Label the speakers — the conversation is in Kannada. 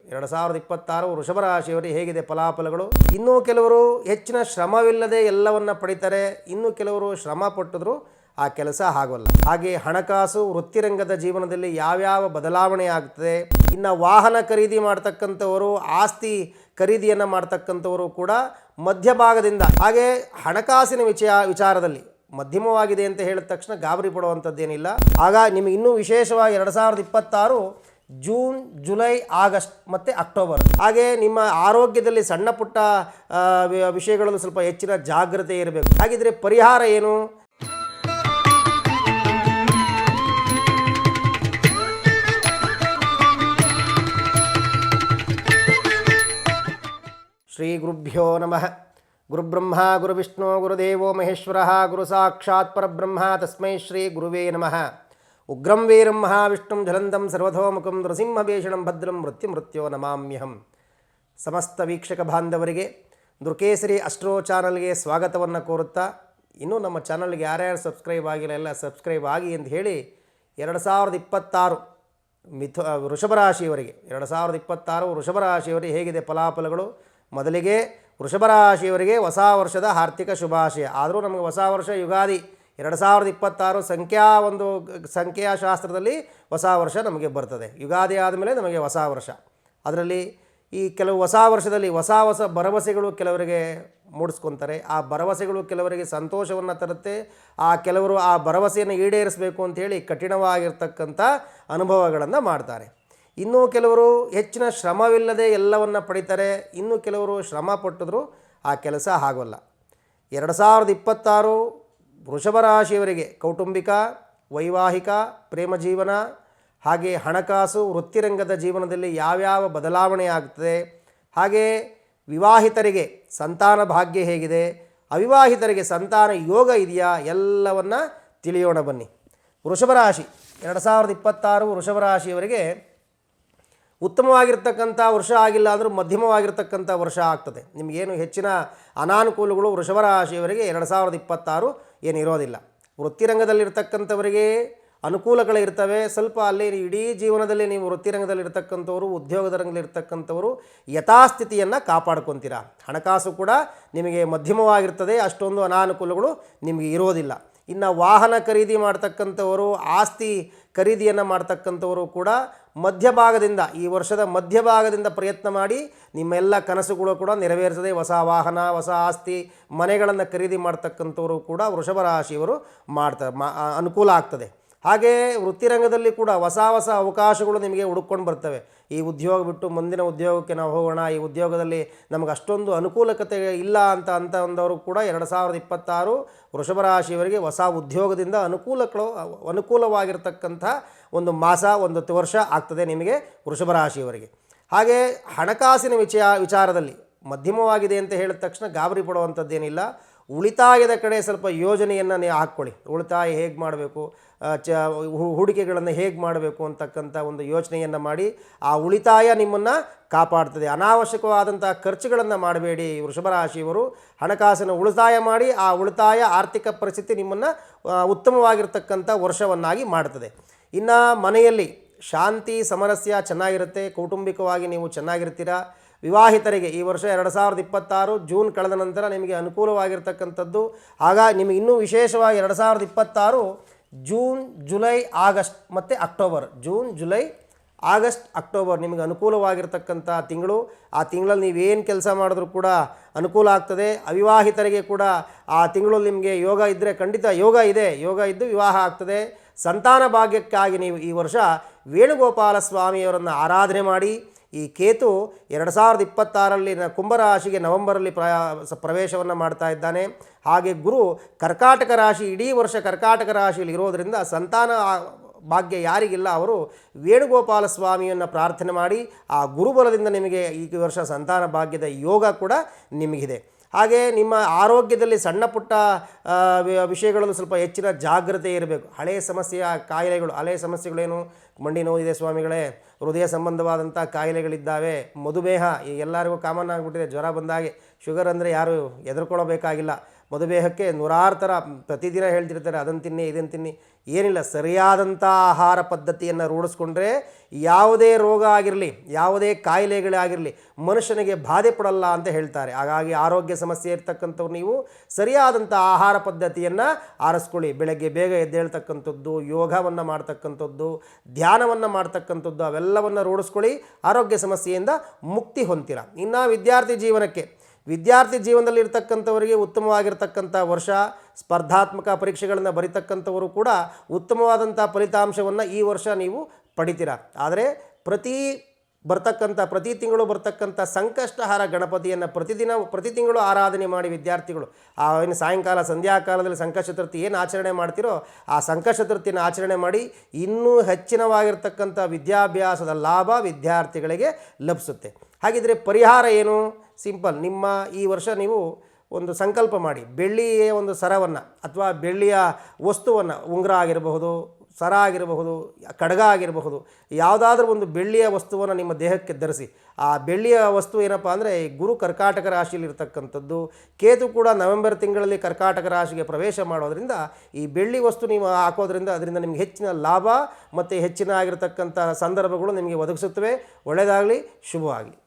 Speaker 1: 2026 ವೃಷಭ ರಾಶಿಯವರಿಗೆ ಹೇಗಿದೆ ಫಲಾಫಲಗಳು? ಇನ್ನೂ ಕೆಲವರು ಹೆಚ್ಚಿನ ಶ್ರಮವಿಲ್ಲದೆ ಎಲ್ಲವನ್ನ ಪಡಿತಾರೆ, ಇನ್ನು ಕೆಲವರು ಶ್ರಮ ಪಟ್ಟಿದ್ರು ಆ ಕೆಲಸ ಆಗೋಲ್ಲ. ಹಾಗೆ ಹಣಕಾಸು ವೃತ್ತಿರಂಗದ ಜೀವನದಲ್ಲಿ ಯಾವ್ಯಾವ ಬದಲಾವಣೆ ಆಗ್ತದೆ. ಇನ್ನು ವಾಹನ ಖರೀದಿ ಮಾಡ್ತಕ್ಕಂಥವರು, ಆಸ್ತಿ ಖರೀದಿಯನ್ನು ಮಾಡ್ತಕ್ಕಂಥವರು ಕೂಡ ಮಧ್ಯಭಾಗದಿಂದ, ಹಾಗೆ ಹಣಕಾಸಿನ ವಿಚಾರದಲ್ಲಿ ಮಧ್ಯಮವಾಗಿದೆ ಅಂತ ಹೇಳಿದ ತಕ್ಷಣ ಗಾಬರಿ ಪಡುವಂಥದ್ದೇನಿಲ್ಲ. ಆಗ ನಿಮಗೆ ಇನ್ನೂ ವಿಶೇಷವಾಗಿ 2026 ಜೂನ್, ಜುಲೈ, ಆಗಸ್ಟ್ ಮತ್ತು ಅಕ್ಟೋಬರ್. ಹಾಗೆ ನಿಮ್ಮ ಆರೋಗ್ಯದಲ್ಲಿ ಸಣ್ಣ ಪುಟ್ಟ ವಿಷಯಗಳಲ್ಲೂ ಸ್ವಲ್ಪ ಹೆಚ್ಚಿನ ಜಾಗ್ರತೆ ಇರಬೇಕು. ಹಾಗಿದ್ರೆ ಪರಿಹಾರ ಏನು? ಶ್ರೀ ಗುರುಭ್ಯೋ ನಮಃ. ಗುರುಬ್ರಹ್ಮ ಗುರುವಿಷ್ಣು ಗುರುದೇವೋ ಮಹೇಶ್ವರ ಗುರು ಸಾಕ್ಷಾತ್ ಪರಬ್ರಹ್ಮ ತಸ್ಮೈ ಶ್ರೀ ಗುರುವೇ ನಮಃ. ಉಗ್ರಂ ವೀರಂ ಮಹಾವಿಷ್ಣುಂ ಜ್ವಲಂತಂ ಸರ್ವತೋಮುಖಂ ನೃಸಿಂಹಭೀಷಣಂ ಭದ್ರಂ ಮೃತ್ಯೋ ನಮಾಮ್ಯಹಂ. ಸಮಸ್ತ ವೀಕ್ಷಕ ಬಾಂಧವರಿಗೆ ದುರ್ಕೇಸರಿ ಅಸ್ಟ್ರೋ ಚಾನಲ್ಗೆ ಸ್ವಾಗತವನ್ನು ಕೋರುತ್ತಾ, ಇನ್ನೂ ನಮ್ಮ ಚಾನಲ್ಗೆ ಯಾರ್ಯಾರು ಸಬ್ಸ್ಕ್ರೈಬ್ ಆಗಿಲ್ಲ ಎಲ್ಲ ಸಬ್ಸ್ಕ್ರೈಬ್ ಆಗಿ ಅಂತ ಹೇಳಿ 2026 ವೃಷಭ ರಾಶಿಯವರಿಗೆ 2026 ವೃಷಭ ರಾಶಿಯವರಿಗೆ ಹೇಗಿದೆ ಫಲಾಫಲಗಳು? ಮೊದಲಿಗೆ ವೃಷಭ ರಾಶಿಯವರಿಗೆ ಹೊಸ ವರ್ಷದ ಆರ್ಥಿಕ ಶುಭಾಶಯ. ಆದರೂ ನಮಗೆ ಹೊಸ ವರ್ಷ ಯುಗಾದಿ 2026 ಸಂಖ್ಯಾಶಾಸ್ತ್ರದಲ್ಲಿ ಹೊಸ ವರ್ಷ ನಮಗೆ ಬರ್ತದೆ. ಯುಗಾದಿ ಆದಮೇಲೆ ನಮಗೆ ಹೊಸ ವರ್ಷ. ಅದರಲ್ಲಿ ಈ ಕೆಲವು ಹೊಸ ವರ್ಷದಲ್ಲಿ ಹೊಸ ಭರವಸೆಗಳು ಕೆಲವರಿಗೆ ಮೂಡಿಸ್ಕೊತಾರೆ. ಆ ಭರವಸೆಗಳು ಕೆಲವರಿಗೆ ಸಂತೋಷವನ್ನು ತರುತ್ತೆ. ಕೆಲವರು ಆ ಭರವಸೆಯನ್ನು ಈಡೇರಿಸಬೇಕು ಅಂಥೇಳಿ ಕಠಿಣವಾಗಿರ್ತಕ್ಕಂಥ ಅನುಭವಗಳನ್ನು ಮಾಡ್ತಾರೆ. ಇನ್ನೂ ಕೆಲವರು ಹೆಚ್ಚಿನ ಶ್ರಮವಿಲ್ಲದೆ ಎಲ್ಲವನ್ನ ಪಡಿತಾರೆ, ಇನ್ನು ಕೆಲವರು ಶ್ರಮ ಪಟ್ಟಿದ್ರು ಆ ಕೆಲಸ ಆಗೋಲ್ಲ. 2026 ವೃಷಭ ರಾಶಿಯವರಿಗೆ ಕೌಟುಂಬಿಕ, ವೈವಾಹಿಕ, ಪ್ರೇಮ ಜೀವನ, ಹಾಗೆ ಹಣಕಾಸು ವೃತ್ತಿರಂಗದ ಜೀವನದಲ್ಲಿ ಯಾವ್ಯಾವ ಬದಲಾವಣೆ ಆಗ್ತದೆ. ಹಾಗೆ ವಿವಾಹಿತರಿಗೆ ಸಂತಾನ ಭಾಗ್ಯ ಹೇಗಿದೆ, ಅವಿವಾಹಿತರಿಗೆ ಸಂತಾನ ಯೋಗ ಇದೆಯಾ, ಎಲ್ಲವನ್ನ ತಿಳಿಯೋಣ ಬನ್ನಿ. ವೃಷಭ ರಾಶಿ 2026 ವೃಷಭ ರಾಶಿಯವರಿಗೆ ಉತ್ತಮವಾಗಿರ್ತಕ್ಕಂಥ ವರ್ಷ ಆಗಿಲ್ಲ ಅಂದರೂ ಮಧ್ಯಮವಾಗಿರ್ತಕ್ಕಂಥ ವರ್ಷ ಆಗ್ತದೆ. ನಿಮಗೇನು ಹೆಚ್ಚಿನ ಅನಾನುಕೂಲಗಳು ವೃಷಭ ರಾಶಿಯವರಿಗೆ 2026 ಏನಿರೋದಿಲ್ಲ. ವೃತ್ತಿರಂಗದಲ್ಲಿರ್ತಕ್ಕಂಥವರಿಗೆ ಅನುಕೂಲಗಳಿರ್ತವೆ ಸ್ವಲ್ಪ. ಅಲ್ಲಿ ಇಡೀ ಜೀವನದಲ್ಲಿ ನೀವು ವೃತ್ತಿರಂಗದಲ್ಲಿರ್ತಕ್ಕಂಥವರು, ಉದ್ಯೋಗದ ರಂಗದಲ್ಲಿರ್ತಕ್ಕಂಥವರು ಯಥಾಸ್ಥಿತಿಯನ್ನು ಕಾಪಾಡ್ಕೊತೀರ. ಹಣಕಾಸು ಕೂಡ ನಿಮಗೆ ಮಧ್ಯಮವಾಗಿರ್ತದೆ, ಅಷ್ಟೊಂದು ಅನಾನುಕೂಲಗಳು ನಿಮಗೆ ಇರೋದಿಲ್ಲ. ಇನ್ನು ವಾಹನ ಖರೀದಿ ಮಾಡ್ತಕ್ಕಂಥವರು, ಆಸ್ತಿ ಖರೀದಿಯನ್ನು ಮಾಡ್ತಕ್ಕಂಥವರು ಕೂಡ ಮಧ್ಯಭಾಗದಿಂದ, ಈ ವರ್ಷದ ಮಧ್ಯಭಾಗದಿಂದ ಪ್ರಯತ್ನ ಮಾಡಿ ನಿಮ್ಮೆಲ್ಲ ಕನಸುಗಳು ಕೂಡ ನೆರವೇರಿಸದೆ ಹೊಸ ವಾಹನ, ಹೊಸ ಆಸ್ತಿ, ಮನೆಗಳನ್ನು ಖರೀದಿ ಮಾಡ್ತಕ್ಕಂಥವರು ಕೂಡ ವೃಷಭ ರಾಶಿಯವರು ಅನುಕೂಲ ಆಗ್ತದೆ. ಹಾಗೆ ವೃತ್ತಿರಂಗದಲ್ಲಿ ಕೂಡ ಹೊಸ ಅವಕಾಶಗಳು ನಿಮಗೆ ಹುಡುಕೊಂಡು ಬರ್ತವೆ. ಈ ಉದ್ಯೋಗ ಬಿಟ್ಟು ಮುಂದಿನ ಉದ್ಯೋಗಕ್ಕೆ ನಾವು ಹೋಗೋಣ, ಈ ಉದ್ಯೋಗದಲ್ಲಿ ನಮಗೆ ಅಷ್ಟೊಂದು ಅನುಕೂಲಕತೆ ಇಲ್ಲ ಅಂತ ಅಂದವರು ಕೂಡ 2026 ವೃಷಭ ರಾಶಿಯವರಿಗೆ ಹೊಸ ಉದ್ಯೋಗದಿಂದ ಅನುಕೂಲವಾಗಿರ್ತಕ್ಕಂಥ ಒಂದು ಮಾಸ, ಒಂದು ವರ್ಷ ಆಗ್ತದೆ ನಿಮಗೆ ವೃಷಭ ರಾಶಿಯವರಿಗೆ. ಹಾಗೆ ಹಣಕಾಸಿನ ವಿಚಾರದಲ್ಲಿ ಮಧ್ಯಮವಾಗಿದೆ ಅಂತ ಹೇಳಿದ ತಕ್ಷಣ ಗಾಬರಿ ಪಡುವಂಥದ್ದೇನಿಲ್ಲ. ಉಳಿತಾಯದ ಕಡೆ ಸ್ವಲ್ಪ ಯೋಜನೆಯನ್ನು ನೀವು ಹಾಕ್ಕೊಳ್ಳಿ. ಉಳಿತಾಯ ಹೇಗೆ ಮಾಡಬೇಕು, ಹೂಡಿಕೆಗಳನ್ನು ಹೇಗೆ ಮಾಡಬೇಕು ಅಂತಕ್ಕಂಥ ಒಂದು ಯೋಚನೆಯನ್ನು ಮಾಡಿ ಆ ಉಳಿತಾಯ ನಿಮ್ಮನ್ನು ಕಾಪಾಡ್ತದೆ. ಅನಾವಶ್ಯಕವಾದಂಥ ಖರ್ಚುಗಳನ್ನು ಮಾಡಬೇಡಿ. ವೃಷಭ ರಾಶಿಯವರು ಹಣಕಾಸಿನ ಉಳಿತಾಯ ಮಾಡಿ ಆ ಉಳಿತಾಯ ಆರ್ಥಿಕ ಪರಿಸ್ಥಿತಿ ನಿಮ್ಮನ್ನು ಉತ್ತಮವಾಗಿರ್ತಕ್ಕಂಥ ವರ್ಷವನ್ನಾಗಿ ಮಾಡ್ತದೆ. ಇನ್ನು ಮನೆಯಲ್ಲಿ ಶಾಂತಿ ಸಮರಸ್ಯ ಚೆನ್ನಾಗಿರುತ್ತೆ, ಕೌಟುಂಬಿಕವಾಗಿ ನೀವು ಚೆನ್ನಾಗಿರ್ತೀರ. ವಿವಾಹಿತರಿಗೆ ಈ ವರ್ಷ 2026 ಜೂನ್ ಕಳೆದ ನಂತರ ನಿಮಗೆ ಅನುಕೂಲವಾಗಿರ್ತಕ್ಕಂಥದ್ದು. ಆಗ ನಿಮಗೆ ಇನ್ನೂ ವಿಶೇಷವಾಗಿ 2026 ಜೂನ್, ಜುಲೈ, ಆಗಸ್ಟ್ ಮತ್ತು October. June, July, August, October ನಿಮಗೆ ಅನುಕೂಲವಾಗಿರ್ತಕ್ಕಂಥ ತಿಂಗಳು. ಆ ತಿಂಗಳಲ್ಲಿ ನೀವೇನು ಕೆಲಸ ಮಾಡಿದ್ರೂ ಕೂಡ ಅನುಕೂಲ ಆಗ್ತದೆ. ಅವಿವಾಹಿತರಿಗೆ ಕೂಡ ಆ ತಿಂಗಳು ನಿಮಗೆ ಯೋಗ ಇದ್ದರೆ ಖಂಡಿತ ಯೋಗ ಇದ್ದು ವಿವಾಹ ಆಗ್ತದೆ. ಸಂತಾನ ಭಾಗ್ಯಕ್ಕಾಗಿ ನೀವು ಈ ವರ್ಷ ವೇಣುಗೋಪಾಲ ಸ್ವಾಮಿಯವರನ್ನು ಆರಾಧನೆ ಮಾಡಿ. ಈ ಕೇತು 2026ರಲ್ಲಿ ಕುಂಭರಾಶಿಗೆ ನವೆಂಬರಲ್ಲಿ ಪ್ರವೇಶವನ್ನು ಮಾಡ್ತಾ ಇದ್ದಾನೆ. ಹಾಗೆ ಗುರು ಕರ್ಕಾಟಕ ರಾಶಿ, ಇಡೀ ವರ್ಷ ಕರ್ಕಾಟಕ ರಾಶಿಯಲ್ಲಿ ಇರೋದರಿಂದ ಸಂತಾನ ಭಾಗ್ಯ ಯಾರಿಗಿಲ್ಲ ಅವರು ವೇಣುಗೋಪಾಲ ಸ್ವಾಮಿಯನ್ನು ಪ್ರಾರ್ಥನೆ ಮಾಡಿ ಆ ಗುರುಬಲದಿಂದ ನಿಮಗೆ ಈ ವರ್ಷ ಸಂತಾನ ಭಾಗ್ಯದ ಯೋಗ ಕೂಡ ನಿಮಗಿದೆ. ಹಾಗೆ ನಿಮ್ಮ ಆರೋಗ್ಯದಲ್ಲಿ ಸಣ್ಣ ಪುಟ್ಟ ವಿಷಯಗಳಲ್ಲೂ ಸ್ವಲ್ಪ ಹೆಚ್ಚಿನ ಜಾಗ್ರತೆ ಇರಬೇಕು. ಹಳೆಯ ಸಮಸ್ಯೆಯ ಕಾಯಿಲೆಗಳು, ಹಳೆಯ ಸಮಸ್ಯೆಗಳೇನು, ಮಂಡಿ ನೋವಿದೆ ಸ್ವಾಮಿಗಳೇ, ಹೃದಯ ಸಂಬಂಧವಾದಂಥ ಕಾಯಿಲೆಗಳಿದ್ದಾವೆ, ಮಧುಮೇಹ ಈಗ ಎಲ್ಲರಿಗೂ ಕಾಮನ್ ಆಗಿಬಿಟ್ಟಿದೆ, ಜ್ವರ ಬಂದಾಗೆ. ಶುಗರ್ ಅಂದರೆ ಯಾರು ಹೆದರ್ಕೊಳ್ಳಬೇಕಾಗಿಲ್ಲ. ಮಧುಮೇಹಕ್ಕೆ ನೂರಾರು ಥರ ಪ್ರತಿದಿನ ಹೇಳ್ತಿರ್ತಾರೆ, ಅದನ್ನು ತಿನ್ನಿ ಇದನ್ನು ತಿನ್ನಿ. ಏನಿಲ್ಲ, ಸರಿಯಾದಂಥ ಆಹಾರ ಪದ್ಧತಿಯನ್ನು ರೂಢಿಸ್ಕೊಂಡ್ರೆ ಯಾವುದೇ ರೋಗ ಆಗಿರಲಿ, ಯಾವುದೇ ಕಾಯಿಲೆಗಳಾಗಿರಲಿ ಮನುಷ್ಯನಿಗೆ ಬಾಧೆ ಪಡಲ್ಲ ಅಂತ ಹೇಳ್ತಾರೆ. ಹಾಗಾಗಿ ಆರೋಗ್ಯ ಸಮಸ್ಯೆ ಇರ್ತಕ್ಕಂಥವ್ರು ನೀವು ಸರಿಯಾದಂಥ ಆಹಾರ ಪದ್ಧತಿಯನ್ನು ಆರಿಸ್ಕೊಳ್ಳಿ. ಬೆಳಗ್ಗೆ ಬೇಗ ಎದ್ದೇಳ್ತಕ್ಕಂಥದ್ದು, ಯೋಗವನ್ನು ಮಾಡ್ತಕ್ಕಂಥದ್ದು, ಧ್ಯಾನವನ್ನು ಮಾಡ್ತಕ್ಕಂಥದ್ದು, ಅವೆಲ್ಲವನ್ನು ರೂಢಿಸ್ಕೊಳ್ಳಿ. ಆರೋಗ್ಯ ಸಮಸ್ಯೆಯಿಂದ ಮುಕ್ತಿ ಹೊಂದಿರ. ಇನ್ನು ವಿದ್ಯಾರ್ಥಿ ಜೀವನದಲ್ಲಿ ಇರ್ತಕ್ಕಂಥವರಿಗೆ ಉತ್ತಮವಾಗಿರ್ತಕ್ಕಂಥ ವರ್ಷ. ಸ್ಪರ್ಧಾತ್ಮಕ ಪರೀಕ್ಷೆಗಳನ್ನು ಬರೀತಕ್ಕಂಥವರು ಕೂಡ ಉತ್ತಮವಾದಂಥ ಫಲಿತಾಂಶವನ್ನು ಈ ವರ್ಷ ನೀವು ಪಡಿತೀರ. ಆದರೆ ಪ್ರತಿ ತಿಂಗಳು ಬರ್ತಕ್ಕಂಥ ಸಂಕಷ್ಟಹಾರ ಗಣಪತಿಯನ್ನು ಪ್ರತಿ ತಿಂಗಳು ಆರಾಧನೆ ಮಾಡಿ ವಿದ್ಯಾರ್ಥಿಗಳು ಏನು ಸಾಯಂಕಾಲ ಸಂಧ್ಯಾಕಾಲದಲ್ಲಿ ಸಂಕಷ್ಟ ಚತುರ್ಥಿ ಏನು ಆಚರಣೆ ಮಾಡ್ತಿರೋ ಆ ಸಂಕಷ್ಟ ಚತುರ್ಥಿಯನ್ನು ಆಚರಣೆ ಮಾಡಿ ಇನ್ನೂ ಹೆಚ್ಚಿನವಾಗಿರ್ತಕ್ಕಂಥ ವಿದ್ಯಾಭ್ಯಾಸದ ಲಾಭ ವಿದ್ಯಾರ್ಥಿಗಳಿಗೆ ಲಭಿಸುತ್ತೆ. ಹಾಗಿದ್ರೆ ಪರಿಹಾರ ಏನು? ಸಿಂಪಲ್. ನಿಮ್ಮ ಈ ವರ್ಷ ನೀವು ಒಂದು ಸಂಕಲ್ಪ ಮಾಡಿ, ಬೆಳ್ಳಿಯ ಒಂದು ಸರವನ್ನು ಅಥವಾ ಬೆಳ್ಳಿಯ ವಸ್ತುವನ್ನು, ಉಂಗುರ ಆಗಿರಬಹುದು, ಸರ ಆಗಿರಬಹುದು, ಖಡ್ಗ ಆಗಿರಬಹುದು, ಯಾವುದಾದ್ರೂ ಒಂದು ಬೆಳ್ಳಿಯ ವಸ್ತುವನ್ನು ನಿಮ್ಮ ದೇಹಕ್ಕೆ ಧರಿಸಿ. ಆ ಬೆಳ್ಳಿಯ ವಸ್ತು ಏನಪ್ಪ ಅಂದರೆ ಗುರು ಕರ್ಕಾಟಕ ರಾಶಿಯಲ್ಲಿರ್ತಕ್ಕಂಥದ್ದು, ಕೇತು ಕೂಡ ನವೆಂಬರ್ ತಿಂಗಳಲ್ಲಿ ಕರ್ಕಾಟಕ ರಾಶಿಗೆ ಪ್ರವೇಶ ಮಾಡೋದ್ರಿಂದ ಈ ಬೆಳ್ಳಿ ವಸ್ತು ನೀವು ಹಾಕೋದ್ರಿಂದ ಅದರಿಂದ ನಿಮಗೆ ಹೆಚ್ಚಿನ ಲಾಭ ಮತ್ತು ಹೆಚ್ಚಿನ ಆಗಿರತಕ್ಕಂಥ ಸಂದರ್ಭಗಳು ನಿಮಗೆ ಒದಗಿಸುತ್ತವೆ. ಒಳ್ಳೆಯದಾಗಲಿ, ಶುಭವಾಗಲಿ.